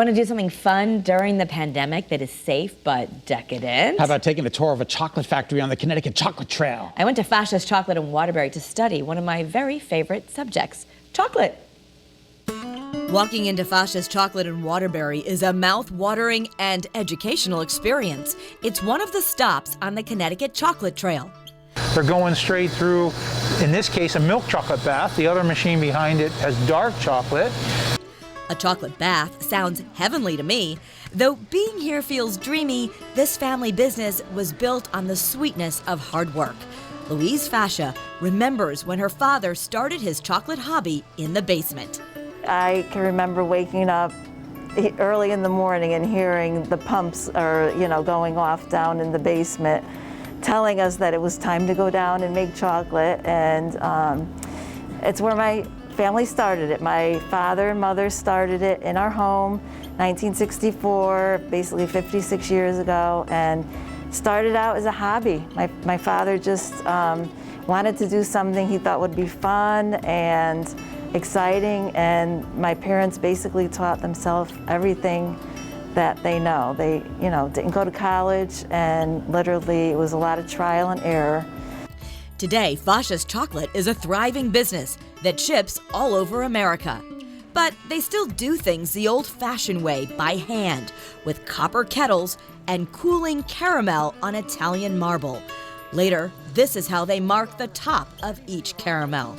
Want to do something fun during the pandemic that is safe but decadent? How about taking a tour of a chocolate factory on the Connecticut Chocolate Trail? I went to Fascia's Chocolate in Waterbury to study one of my very favorite subjects, chocolate. Walking into Fascia's Chocolate in Waterbury is a mouth-watering and educational experience. It's one of the stops on the Connecticut Chocolate Trail. They're going straight through, in this case, a milk chocolate bath. The other machine behind it has dark chocolate. A chocolate bath sounds heavenly to me. Though being here feels dreamy, this family business was built on the sweetness of hard work. Louise Fascia remembers when her father started his chocolate hobby in the basement. I can remember waking up early in the morning and hearing the pumps going off down in the basement, telling us that it was time to go down and make chocolate. And it's where my family started it. My father and mother started it in our home, 1964, basically 56 years ago, and started out as a hobby. My father just wanted to do something he thought would be fun and exciting, and my parents basically taught themselves everything that they know. They, didn't go to college, and literally it was a lot of trial and error. Today, Fascia's Chocolate is a thriving business that ships all over America. But they still do things the old-fashioned way, by hand, with copper kettles and cooling caramel on Italian marble. Later, this is how they mark the top of each caramel.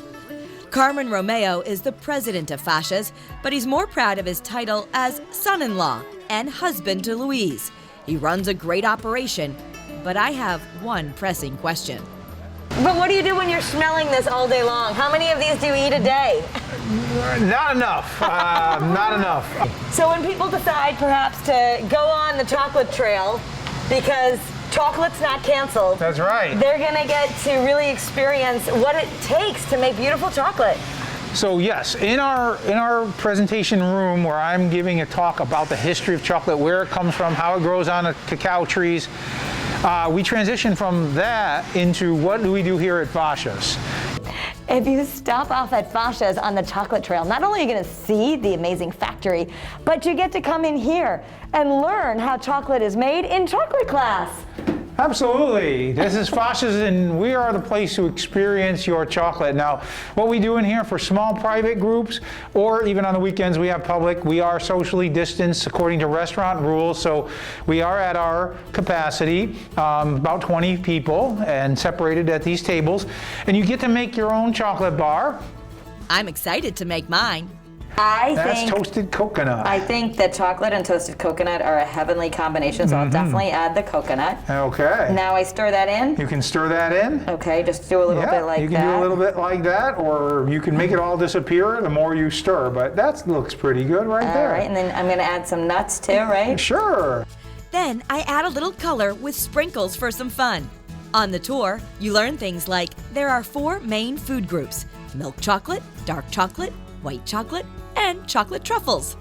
Carmen Romeo is the president of Fascia's, but he's more proud of his title as son-in-law and husband to Louise. He runs a great operation, but I have one pressing question. But what do you do when you're smelling this all day long? How many of these do you eat a day? Not enough, not enough. So when people decide perhaps to go on the chocolate trail because chocolate's not canceled, That's right. they're gonna get to really experience what it takes to make beautiful chocolate. So yes, in our presentation room where I'm giving a talk about the history of chocolate, where it comes from, how it grows on the cacao trees, we transition from that into what do we do here at Fascia's. If you stop off at Fascia's on the chocolate trail, not only are you going to see the amazing factory, but you get to come in here and learn how chocolate is made in chocolate class. Absolutely. This is Fascia's, and we are the place to experience your chocolate. Now, what we do in here for small private groups, or even on the weekends we have public, we are socially distanced according to restaurant rules, so we are at our capacity, about 20 people, and separated at these tables. And you get to make your own chocolate bar. I'm excited to make mine. That's toasted coconut. I think that chocolate and toasted coconut are a heavenly combination, so I'll definitely add the coconut. Okay. Now I stir that in. You can stir that in. Okay, just do a little bit like that. You can do a little bit like that, or you can make it all disappear the more you stir, but that looks pretty good right there. All right, and then I'm going to add some nuts too, right? Sure. Then I add a little color with sprinkles for some fun. On the tour, you learn things like there are 4 main food groups: milk chocolate, dark chocolate, white chocolate, and chocolate truffles.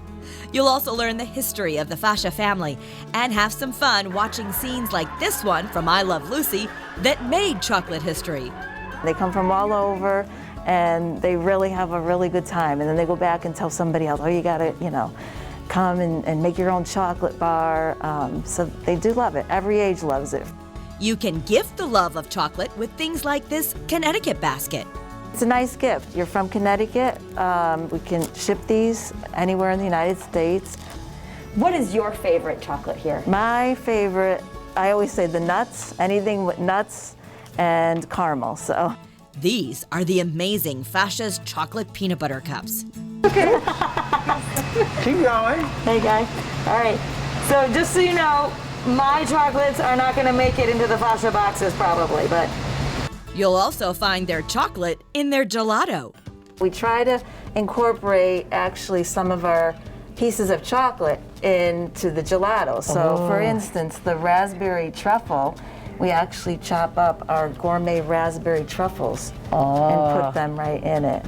You'll also learn the history of the Fascia family and have some fun watching scenes like this one from I Love Lucy that made chocolate history. They come from all over, and they really have a really good time. And then they go back and tell somebody else, oh, you gotta, come and make your own chocolate bar. So they do love it. Every age loves it. You can gift the love of chocolate with things like this Connecticut basket. It's a nice gift. You're from Connecticut. We can ship these anywhere in the United States. What is your favorite chocolate here? My favorite, I always say the nuts, anything with nuts and caramel. So These are the amazing Fascia's chocolate peanut butter cups. Okay. Keep going. Hey guys. All right. So just so you know, my chocolates are not going to make it into the Fascia boxes probably, but You'll also find their chocolate in their gelato. we try to incorporate actually some of our pieces of chocolate into the gelato. So for instance, the raspberry truffle, we actually chop up our gourmet raspberry truffles and put them right in it.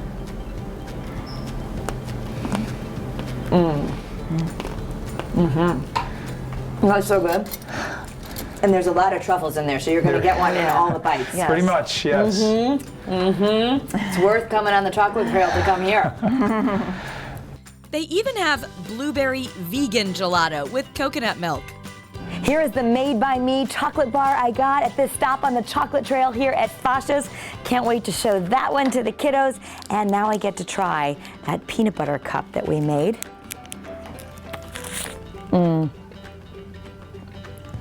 that's so good. And there's a lot of truffles in there, so you're going to get one in all the bites. Yes. Pretty much, yes. It's worth coming on the chocolate trail to come here. They even have blueberry vegan gelato with coconut milk. Here is the Made by Me chocolate bar I got at this stop on the chocolate trail here at Fascia's. Can't wait to show that one to the kiddos. And now I get to try that peanut butter cup that we made.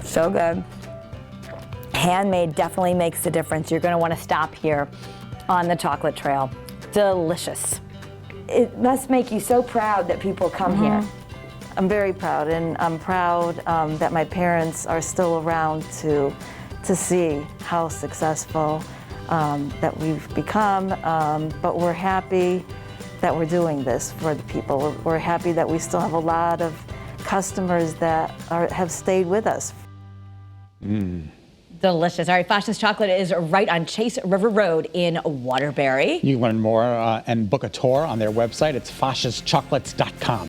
So good. Handmade definitely makes a difference. You're going to want to stop here on the chocolate trail. Delicious. It must make you so proud that people come here. I'm very proud, and I'm proud that my parents are still around to see how successful that we've become. But we're happy that we're doing this for the people. We're happy that we still have a lot of customers that have stayed with us. Delicious. All right, Fascia's Chocolate is right on Chase River Road in Waterbury. You can learn more and book a tour on their website. It's fasciaschocolates.com.